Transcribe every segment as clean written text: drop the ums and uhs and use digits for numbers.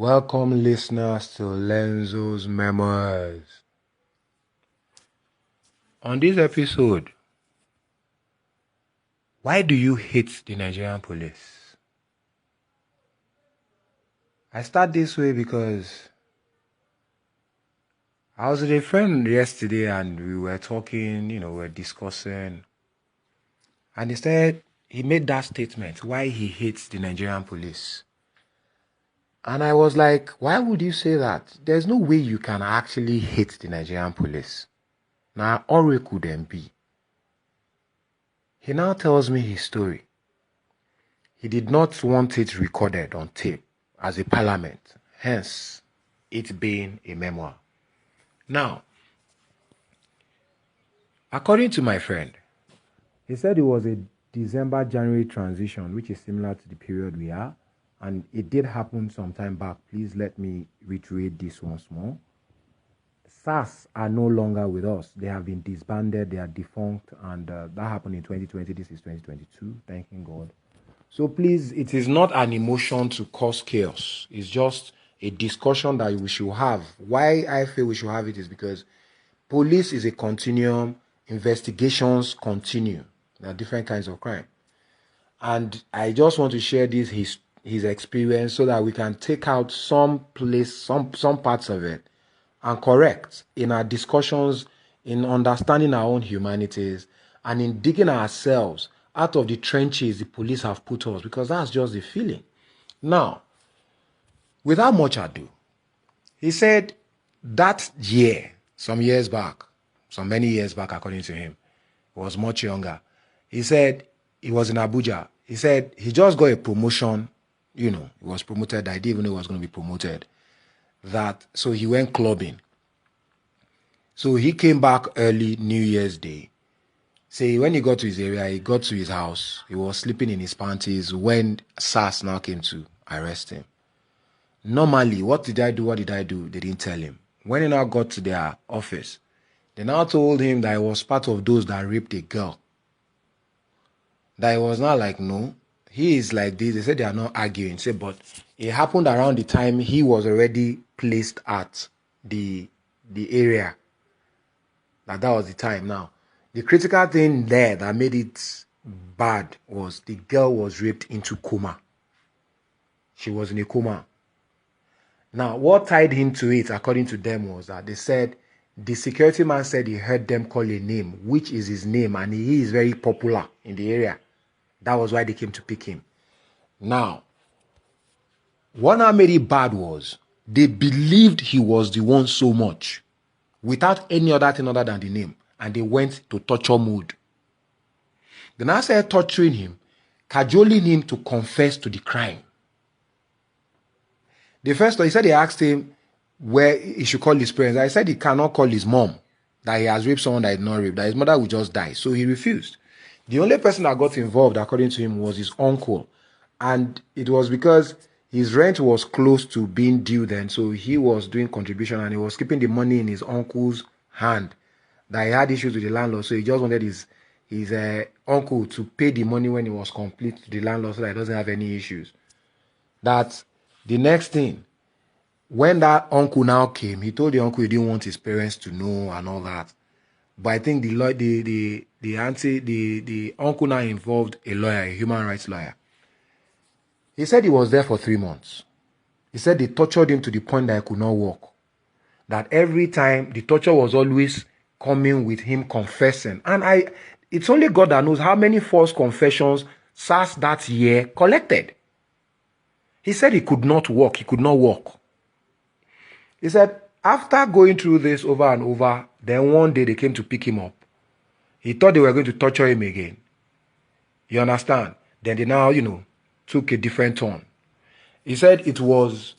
Welcome listeners to LENZO'S MEMOIRS. On this episode, why do you hate the Nigerian police? I start this way because I was with a friend yesterday and we were talking, we were discussing. And he made that statement, why he hates the Nigerian police. And I was like, why would you say that? There's no way you can actually hate the Nigerian police. Now, or it could then be. He now tells me his story. He did not want it recorded on tape as a parliament, hence it being a memoir. Now, according to my friend, he said it was a December-January transition, which is similar to the period we are, and it did happen some time back. Please let me reiterate this once more. SARS are no longer with us. They have been disbanded. They are defunct. And that happened in 2020. This is 2022. Thanking God. So please, it is not an emotion to cause chaos. It's just a discussion that we should have. Why I feel we should have it is because police is a continuum. Investigations continue. There are different kinds of crime. And I just want to share this his experience so that we can take out some parts of it and correct in our discussions, in understanding our own humanities, and in digging ourselves out of the trenches the police have put us, because that's just the feeling. Now, without much ado, he said that year, many years back, according to him, was much younger. He said he was in Abuja. He said he just got a promotion, he was promoted. I didn't even know he was going to be promoted. So he went clubbing. So he came back early New Year's Day. Say when he got to his area, he got to his house. He was sleeping in his panties when SARS now came to arrest him. Normally, what did I do? They didn't tell him. When he now got to their office, they now told him that he was part of those that raped a girl. That he was not like, no, he is like this. They said they are not arguing. Say, but it happened around the time he was already placed at the area. That was the time. Now, the critical thing there that made it bad was the girl was raped into coma. She was in a coma. Now, what tied him to it, according to them, was that they said the security man said he heard them call a name, which is his name, and he is very popular in the area. That was why they came to pick him. Now, what now made it bad was they believed he was the one so much without any other thing other than the name, and they went to torture mode. They now started torturing him, cajoling him to confess to the crime. The first time, he said they asked him where he should call his parents. I said he cannot call his mom, that he has raped someone that did not rape, that his mother would just die. So he refused. The only person that got involved, according to him, was his uncle. And it was because his rent was close to being due then. So he was doing contribution and he was keeping the money in his uncle's hand. That he had issues with the landlord. So he just wanted his uncle to pay the money when it was complete to the landlord so that he doesn't have any issues. That's the next thing. When that uncle now came, he told the uncle he didn't want his parents to know and all that. But I think the uncle now involved a lawyer, a human rights lawyer. He said he was there for 3 months. He said they tortured him to the point that he could not walk. That every time the torture was always coming with him confessing. And it's only God that knows how many false confessions SARS that year collected. He said he could not walk. He could not walk. He said after going through this over and over, then one day they came to pick him up. He thought they were going to torture him again. You understand? Then they now, took a different turn. He said it was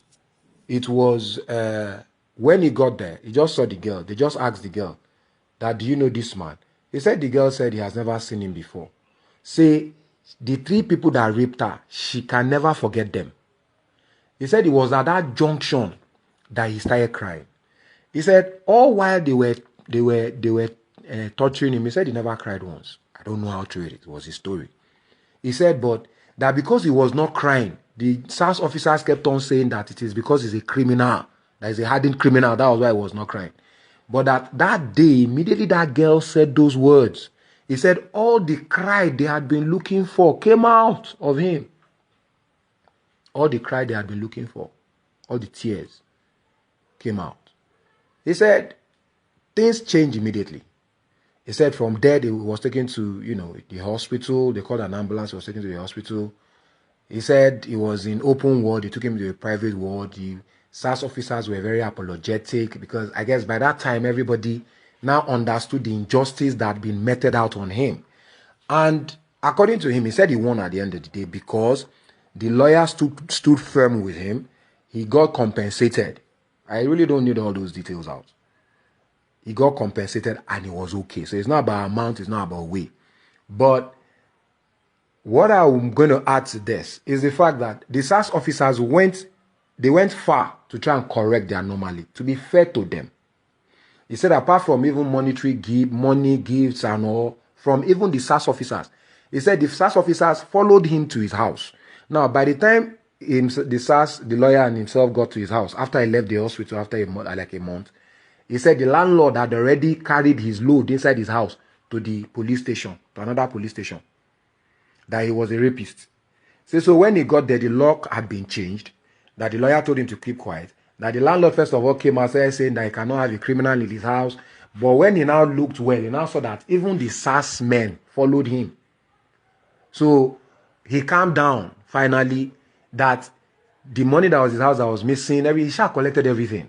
when he got there, he just saw the girl. They just asked the girl that, do you know this man? He said the girl said he has never seen him before. Say, the 3 people that raped her, she can never forget them. He said it was at that junction that he started crying. He said all while they were torturing him, he said he never cried once. I don't know how true it was his story. He said, but that because he was not crying, The SARS officers kept on saying that it is because he's a criminal, that he's a hardened criminal. That was why he was not crying. But that day, immediately that girl said those words. He said all the cry they had been looking for came out of him. All the cry they had been looking for, all the tears came out. He said things changed immediately. He said from there he was taken to, the hospital. They called an ambulance. He was taken to the hospital. He said he was in open ward. They took him to a private ward. The SARS officers were very apologetic because I guess by that time everybody now understood the injustice that had been meted out on him. And according to him, he said he won at the end of the day because the lawyer stood firm with him. He got compensated. I really don't need all those details out. He got compensated and he was okay. So it's not about amount, it's not about way. But what I'm going to add to this is the fact that the SARS officers went far to try and correct the anomaly, to be fair to them. He said apart from even money gifts and all, from even the SARS officers, he said the SARS officers followed him to his house. Now, by the time the lawyer and himself got to his house, after he left the hospital after a month, he said the landlord had already carried his load inside his house to the police station, to another police station, that he was a rapist. So when he got there, the lock had been changed, that the lawyer told him to keep quiet, that the landlord first of all came out saying that he cannot have a criminal in his house. But when he now looked well, he now saw that even the SARS men followed him. So he calmed down finally, that the money that was his house that was missing, he collected everything.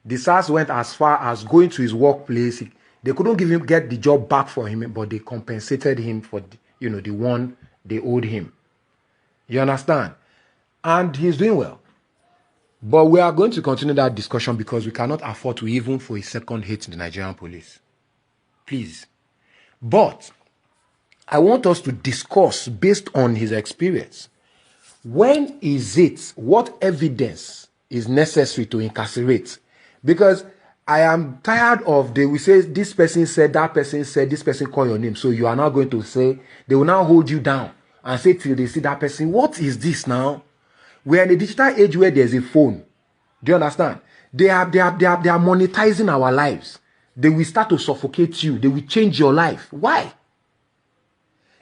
The SARS went as far as going to his workplace. They couldn't get the job back for him, but they compensated him for the one they owed him. You understand? And he's doing well. But we are going to continue that discussion because we cannot afford to even for a second hate the Nigerian police. Please. But I want us to discuss based on his experience. When is it, what evidence is necessary to incarcerate? Because I am tired of, we say this person said, that person said, this person called your name. So you are now going to say, they will now hold you down and say till they see that person, what is this now? We are in a digital age where there's a phone. Do you understand? They are monetizing our lives. They will start to suffocate you. They will change your life. Why?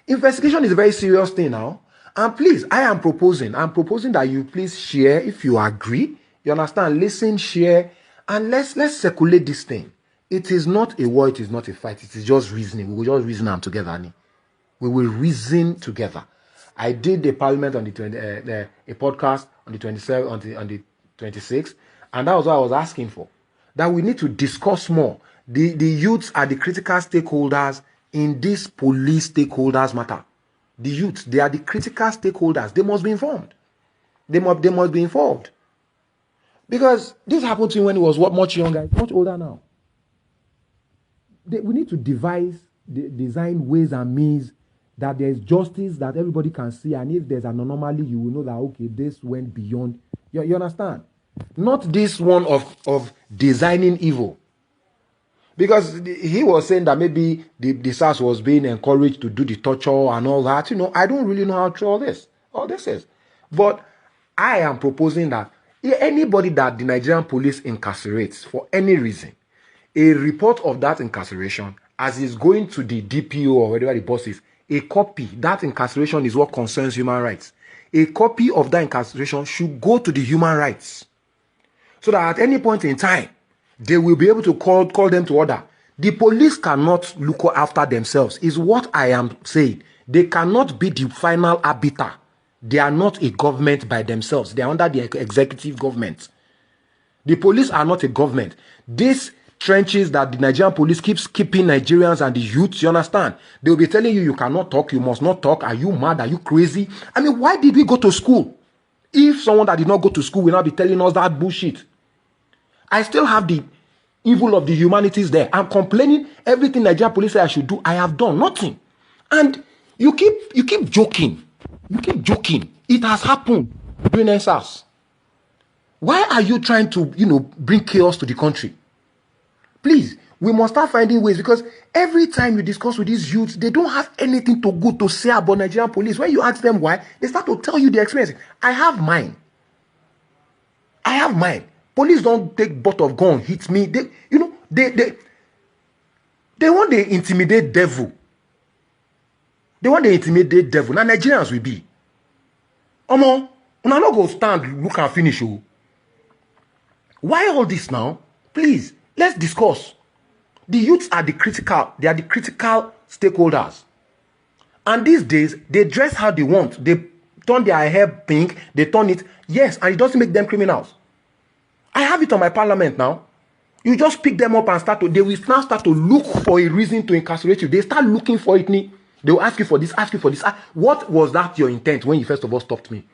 Investigation is a very serious thing now. And please, I'm proposing that you please share if you agree. You understand? Listen, share, and let's circulate this thing. It is not a war, it is not a fight. It is just reasoning. We will just reason them together. We will reason together. I did the parliament on a podcast on the 27th, on the 26th, and that was what I was asking for. That we need to discuss more. The youths are the critical stakeholders in this police stakeholders matter. The youths, they are the critical stakeholders. They must be informed. They must be involved. Because this happened to him when he was much younger, much older now. We need to design ways and means that there is justice that everybody can see, and if there's an anomaly, you will know that, okay, this went beyond. You understand? Not this one of designing evil. Because he was saying that maybe the SARS was being encouraged to do the torture and all that. I don't really know how true all this is. But I am proposing that anybody that the Nigerian police incarcerates for any reason, a report of that incarceration, as is going to the DPO or whatever the boss is, a copy, that incarceration is what concerns human rights. A copy of that incarceration should go to the human rights. So that at any point in time, they will be able to call them to order. The police cannot look after themselves, is what I am saying. They cannot be the final arbiter. They are not a government by themselves. They are under the executive government. The police are not a government. These trenches that the Nigerian police keeps keeping Nigerians and the youths, you understand? They will be telling you cannot talk, you must not talk. Are you mad? Are you crazy? I mean, why did we go to school? If someone that did not go to school will not be telling us that bullshit. I still have the evil of the humanities there. I'm complaining everything Nigerian police say I should do. I have done nothing. And you keep joking. You keep joking. It has happened during SARS. Why are you trying to, bring chaos to the country? Please, We must start finding ways, because every time you discuss with these youths, they don't have anything to good to say about Nigerian police. When you ask them why, they start to tell you their experience. I have mine. Police don't take butt of gun, hit me. They want to intimidate devil. Now Nigerians will be. Omo, una no go stand, look and finish. Oh. Why all this now? Please, let's discuss. The youths are the critical stakeholders. And these days, they dress how they want. They turn their hair pink, they turn it. Yes, and it doesn't make them criminals. I have it on my parliament now. You just pick them up and they will now start to look for a reason to incarcerate you. They start looking for it. They will ask you for this, ask you for this. What was that your intent when you first of all stopped me?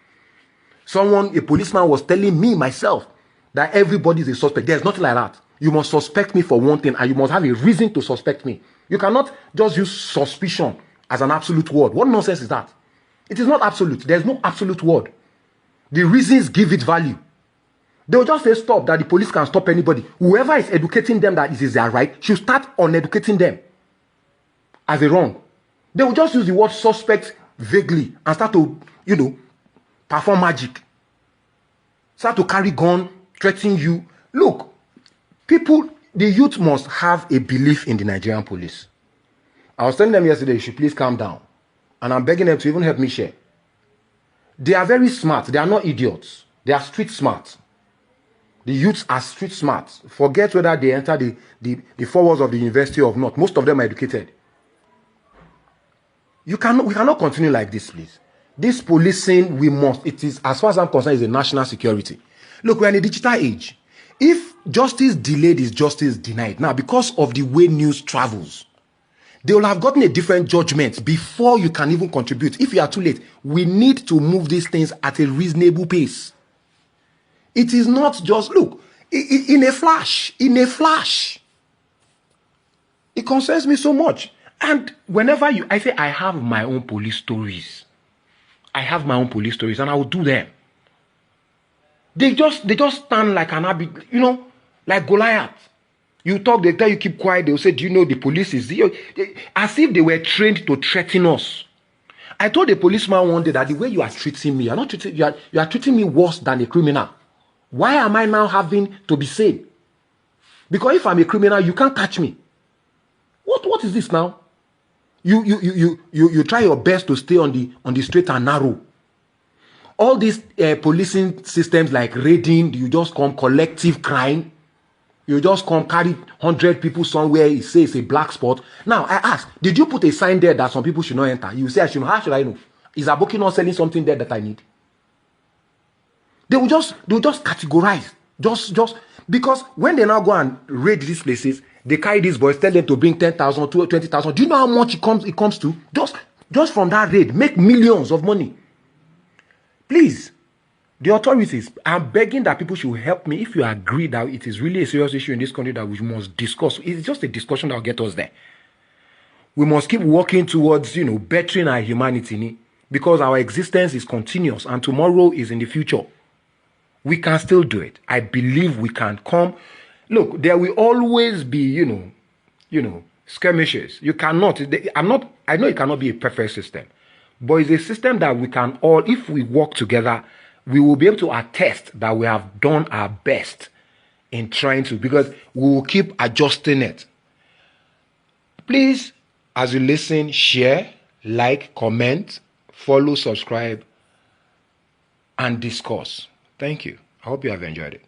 A policeman was telling me, myself, that everybody is a suspect. There's nothing like that. You must suspect me for one thing, and you must have a reason to suspect me. You cannot just use suspicion as an absolute word. What nonsense is that? It is not absolute. There's no absolute word. The reasons give it value. They will just say stop, that the police can stop anybody. Whoever is educating them that it is their right should start on educating them as a wrong. They will just use the word suspect vaguely and start to, perform magic. Start to carry gun, threaten you. Look, the youth must have a belief in the Nigerian police. I was telling them yesterday, you should please calm down. And I'm begging them to even help me share. They are very smart. They are not idiots. They are street smart. The youths are street smart. Forget whether they enter the 4 walls of the University or not. Most of them are educated. We cannot continue like this, please. This policing, it is, as far as I'm concerned, is a national security. Look, we're in a digital age. If justice delayed is justice denied. Now, because of the way news travels, they will have gotten a different judgment before you can even contribute. If you are too late, we need to move these things at a reasonable pace. It is not just, look, in a flash. It concerns me so much. And whenever I say I have my own police stories. And I will do them. They just stand like an like Goliath. You talk, they tell you keep quiet, they'll say, do you know the police is here? As if they were trained to threaten us. I told the policeman one day that the way you are treating me, you are treating me worse than a criminal. Why am I now having to be sane? Because if I'm a criminal, you can't catch me. What is this now? You try your best to stay on the straight and narrow. All these policing systems like raiding, you just come collective crime. You just come carry 100 people somewhere, it says it's a black spot. Now, I ask, did you put a sign there that some people should not enter? You say, how should I know? Is Aboki not selling something there that I need? They will just categorize. Just because when they now go and raid these places, they carry these boys, tell them to bring 10,000, 20,000. Do you know how much it comes to? Just from that raid, make millions of money. Please, the authorities, I'm begging that people should help me. If you agree that it is really a serious issue in this country that we must discuss, it's just a discussion that will get us there. We must keep working towards, bettering our humanity, because our existence is continuous and tomorrow is in the future. We can still do it. I believe we can come. Look, there will always be, skirmishes. You cannot. I know it cannot be a perfect system, but it's a system that we can all, if we work together, we will be able to attest that we have done our best in trying to, because we will keep adjusting it. Please, as you listen, share, like, comment, follow, subscribe, and discuss. Thank you. I hope you have enjoyed it.